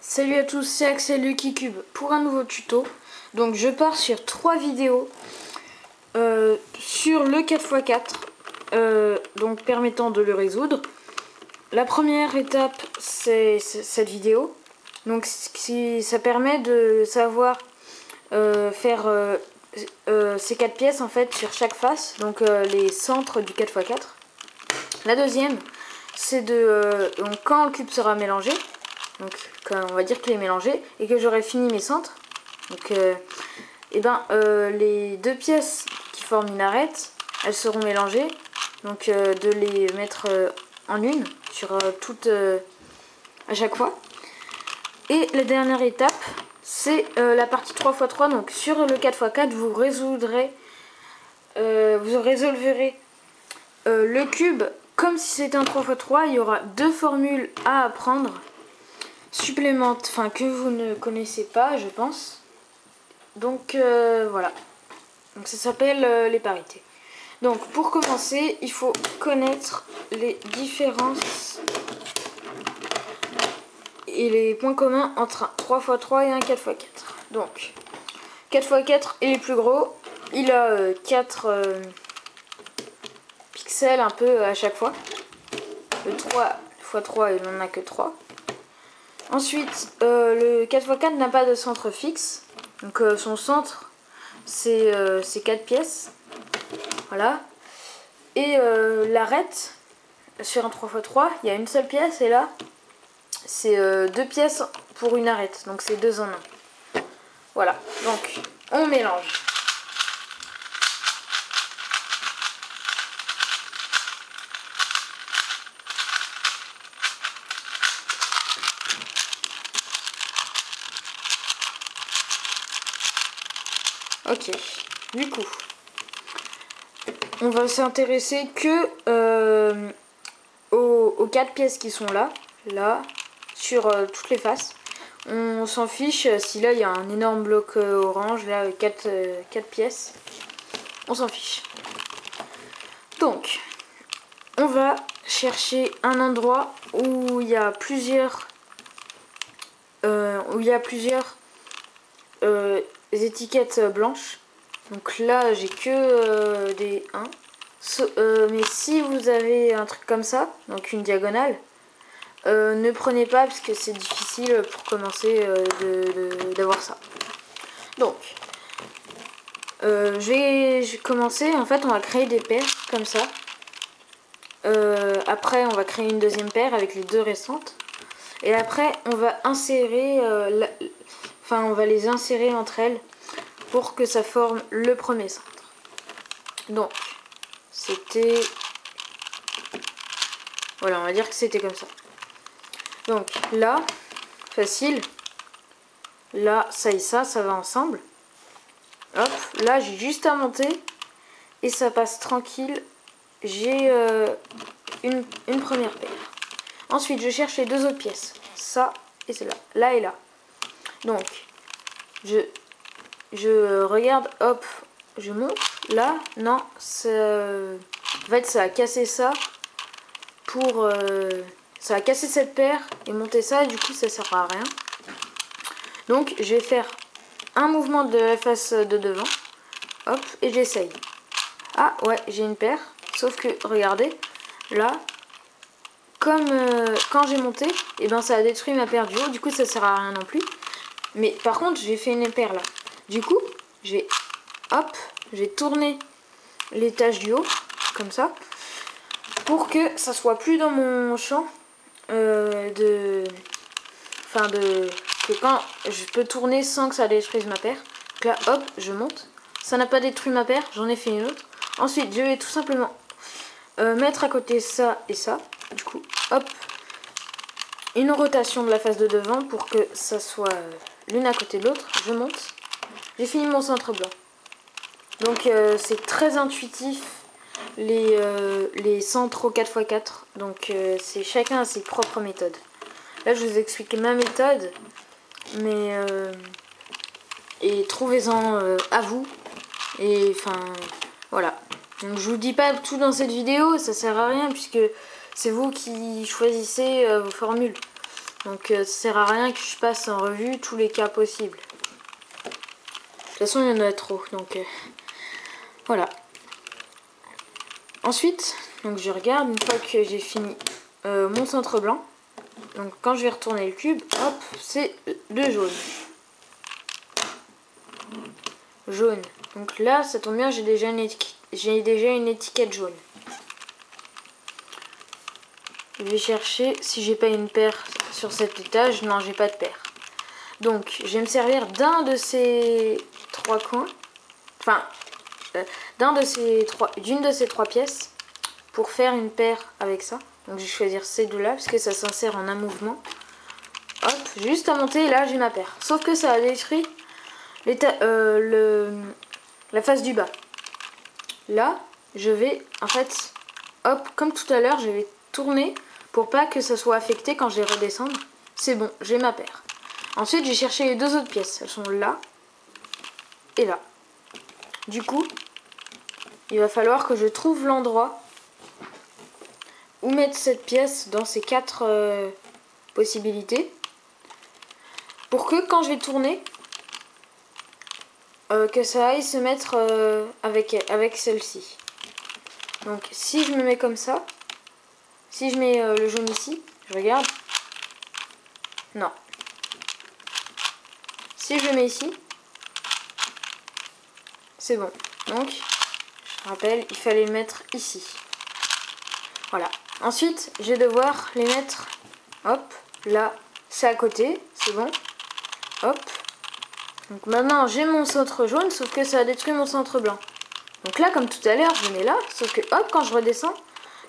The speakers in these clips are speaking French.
Salut à tous, c'est Axel Lucky-Cube pour un nouveau tuto. Donc je pars sur 3 vidéos sur le 4x4, donc permettant de le résoudre. La première étape, c'est cette vidéo. Donc ça permet de savoir faire ces 4 pièces en fait sur chaque face, donc les centres du 4x4. La deuxième, c'est donc quand le cube sera mélangé, donc quand on va dire qu'il est mélangé et que j'aurai fini mes centres, donc les deux pièces qui forment une arête, elles seront mélangées, donc de les mettre en une sur toutes à chaque fois. Et la dernière étape, c'est la partie 3x3. Donc sur le 4x4, vous résolverez le cube comme si c'était un 3x3. Il y aura 2 formules à apprendre supplémentaires, que vous ne connaissez pas, je pense. Donc voilà. Donc ça s'appelle les parités. Donc pour commencer, il faut connaître les différences et les points communs entre un 3x3 et un 4x4. Donc 4x4 est le plus gros. Il a 4 pixels un peu à chaque fois. Le 3x3, il n'en a que 3. Ensuite, le 4x4 n'a pas de centre fixe. Donc son centre, c'est 4 pièces. Voilà. Et l'arête, sur un 3x3, il y a une seule pièce. Et là, c'est 2 pièces pour une arête. Donc c'est 2 en 1. Voilà. Donc, on mélange. Ok, du coup, on va s'intéresser que aux 4 pièces qui sont là, sur toutes les faces. On s'en fiche si là il y a un énorme bloc orange, là 4 pièces, on s'en fiche. Donc, on va chercher un endroit où il y a plusieurs, étiquettes blanches. Donc là j'ai que des 1. Mais si vous avez un truc comme ça, donc une diagonale, ne prenez pas parce que c'est difficile pour commencer d'avoir ça. Donc je vais commencer. En fait on va créer des paires comme ça. Après on va créer une deuxième paire avec les 2 restantes. Et après on va insérer on va les insérer entre elles pour que ça forme le premier centre. Donc c'était, voilà, on va dire que c'était comme ça. Donc là, facile. Là, ça et ça va ensemble. Hop, là j'ai juste à monter et ça passe tranquille. J'ai une première paire. Ensuite, je cherche les 2 autres pièces. Ça et celle-là. Là et là. Donc, je regarde, hop, je monte. Là, non, en fait, ça a cassé ça pour... ça a cassé cette paire et monter ça, et du coup, ça sert à rien. Donc, je vais faire un mouvement de la face de devant. Hop, et j'essaye. Ah, ouais, j'ai une paire. Sauf que, regardez, là, comme quand j'ai monté, et ça a détruit ma paire du haut. Du coup, ça sert à rien non plus. Mais par contre, j'ai fait une paire là. Du coup, j'ai tourné les taches du haut, comme ça, pour que ça soit plus dans mon champ que quand je peux tourner sans que ça détruise ma paire. Donc là, hop, je monte. Ça n'a pas détruit ma paire, j'en ai fait une autre. Ensuite, je vais tout simplement mettre à côté ça et ça. Du coup, hop, une rotation de la face de devant pour que ça soit l'une à côté de l'autre. Je monte. J'ai fini mon centre blanc. Donc c'est très intuitif les centres au 4x4. Donc c'est chacun a ses propres méthodes. Là je vous explique ma méthode, mais et trouvez-en à vous. Et voilà. Donc je vous dis pas tout dans cette vidéo, ça sert à rien puisque c'est vous qui choisissez vos formules. Donc ça sert à rien que je passe en revue tous les cas possibles. De toute façon il y en a trop, donc voilà. Ensuite, donc je regarde une fois que j'ai fini mon centre blanc. Donc quand je vais retourner le cube, hop, c'est de jaune. Jaune. Donc là, ça tombe bien, j'ai déjà une étiquette jaune. Je vais chercher si j'ai pas une paire sur cet étage. Non, j'ai pas de paire. Donc, je vais me servir d'un de ces trois coins. Enfin, d'une de ces trois pièces pour faire une paire avec ça. Donc, je vais choisir ces deux-là parce que ça s'insère en un mouvement. Hop, juste à monter, et là, j'ai ma paire. Sauf que ça a détruit la face du bas. Là, je vais, en fait, hop, comme tout à l'heure, je vais tourner pour pas que ça soit affecté quand je vais redescendre. C'est bon, j'ai ma paire. Ensuite, j'ai cherché les deux autres pièces. Elles sont là et là. Du coup, il va falloir que je trouve l'endroit où mettre cette pièce dans ces quatre possibilités. Pour que quand je vais tourner, que ça aille se mettre avec celle-ci. Donc si je me mets comme ça, si je mets le jaune ici, je regarde. Non. Si je le mets ici, c'est bon. Donc, je rappelle, il fallait le mettre ici. Voilà. Ensuite, je vais devoir les mettre, hop, là, c'est à côté, c'est bon. Hop. Donc maintenant, j'ai mon centre jaune, sauf que ça a détruit mon centre blanc. Donc là, comme tout à l'heure, je mets là, sauf que, hop, quand je redescends,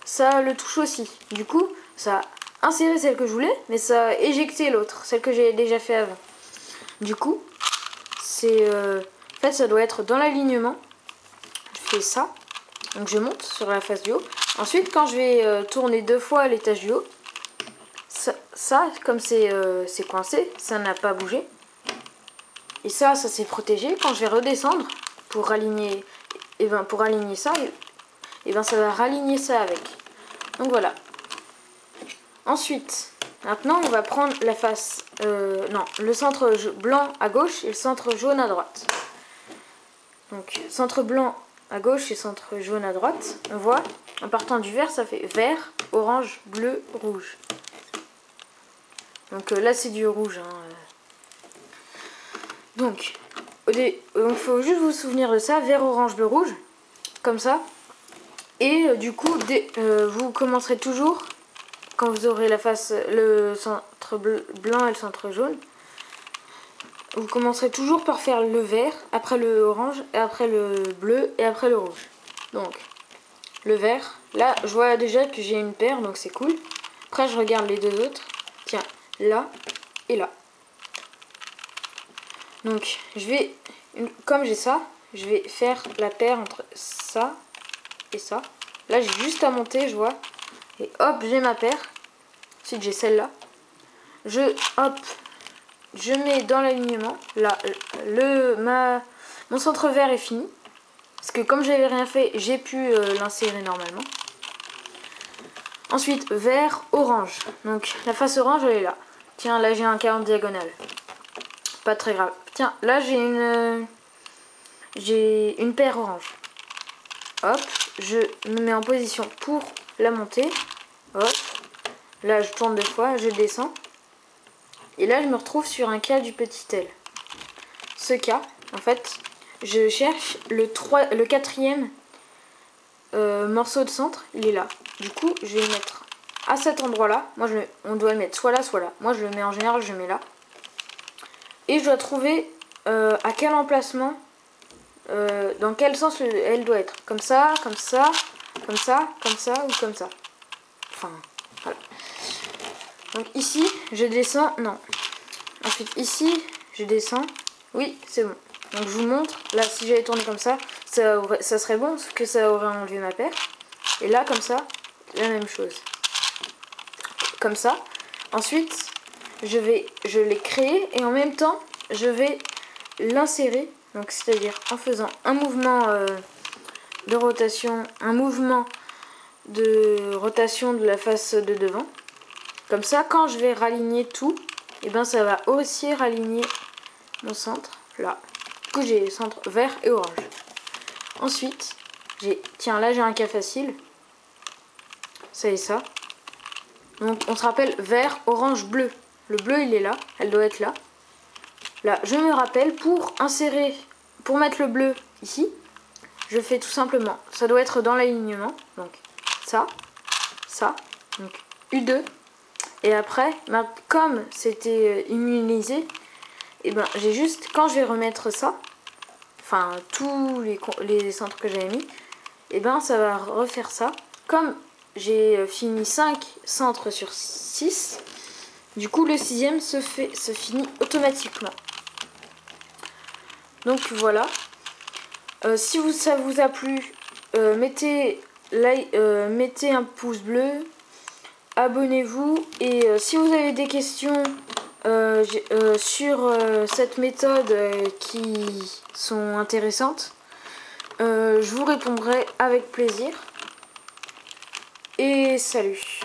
ça le touche aussi. Du coup, ça a inséré celle que je voulais, mais ça a éjecté l'autre, celle que j'ai déjà fait avant. Du coup, c'est... en fait, ça doit être dans l'alignement. Je fais ça. Donc je monte sur la face du haut. Ensuite, quand je vais tourner deux fois l'étage du haut, ça comme c'est coincé, ça n'a pas bougé. Et ça s'est protégé. Quand je vais redescendre pour aligner, pour aligner ça, et ben ça va raligner ça avec. Donc voilà. Ensuite, maintenant on va prendre la face, le centre blanc à gauche et le centre jaune à droite. Donc centre blanc à gauche et centre jaune à droite. On voit, en partant du vert, ça fait vert, orange, bleu, rouge. Donc là c'est du rouge. Donc il faut juste vous souvenir de ça, vert, orange, bleu, rouge, comme ça. Et du coup, vous commencerez toujours, quand vous aurez la face, le centre blanc et le centre jaune, vous commencerez toujours par faire le vert, après le orange, et après le bleu, et après le rouge. Donc, le vert, là, je vois déjà que j'ai une paire, donc c'est cool. Après, je regarde les deux autres. Tiens, là et là. Donc, je vais, comme j'ai ça, je vais faire la paire entre ça et ça. Là, j'ai juste à monter, je vois. Et hop, j'ai ma paire. Ensuite, j'ai celle-là. Hop, je mets dans l'alignement. Là, mon centre vert est fini. Parce que comme j'avais rien fait, j'ai pu l'insérer normalement. Ensuite, vert, orange. Donc, la face orange, elle est là. Tiens, là, j'ai un cas en diagonale. Pas très grave. Tiens, là, j'ai une paire orange. Hop, je me mets en position pour la monter. Hop, là, je tourne deux fois, je descends. Et là, je me retrouve sur un cas du petit L. Ce cas, en fait, je cherche le quatrième morceau de centre, il est là. Du coup, je vais le mettre à cet endroit-là. Moi, on doit le mettre soit là, soit là. Moi, je le mets en général, je le mets là. Et je dois trouver à quel emplacement, dans quel sens elle doit être. Comme ça, comme ça, comme ça, comme ça ou comme ça. Enfin, voilà. Donc ici, je descends. Non. Ensuite, ici, je descends. Oui, c'est bon. Donc je vous montre. Là, si j'avais tourné comme ça, ça serait bon, sauf que ça aurait enlevé ma paire. Et là, comme ça, la même chose. Comme ça. Ensuite, je l'ai créé et en même temps, je vais l'insérer. Donc, c'est-à-dire en faisant un mouvement de rotation, un mouvement de rotation de la face de devant. Comme ça, quand je vais raligner tout, et ben ça va aussi raligner mon centre, là. Du coup, j'ai centre vert et orange. Ensuite, tiens, là j'ai un cas facile. Ça et ça. Donc, on se rappelle vert, orange, bleu. Le bleu, il est là. Elle doit être là. Là, je me rappelle, pour mettre le bleu ici, je fais tout simplement, ça doit être dans l'alignement. Donc, ça. Donc, U2. Et après, comme c'était immunisé, et ben j'ai juste, quand je vais remettre ça, enfin tous les centres que j'avais mis, et ben ça va refaire ça. Comme j'ai fini 5 centres sur 6, du coup le 6e se finit automatiquement. Donc voilà. Si ça vous a plu, mettez un pouce bleu, abonnez-vous, et si vous avez des questions sur cette méthode qui sont intéressantes, je vous répondrai avec plaisir. Et salut!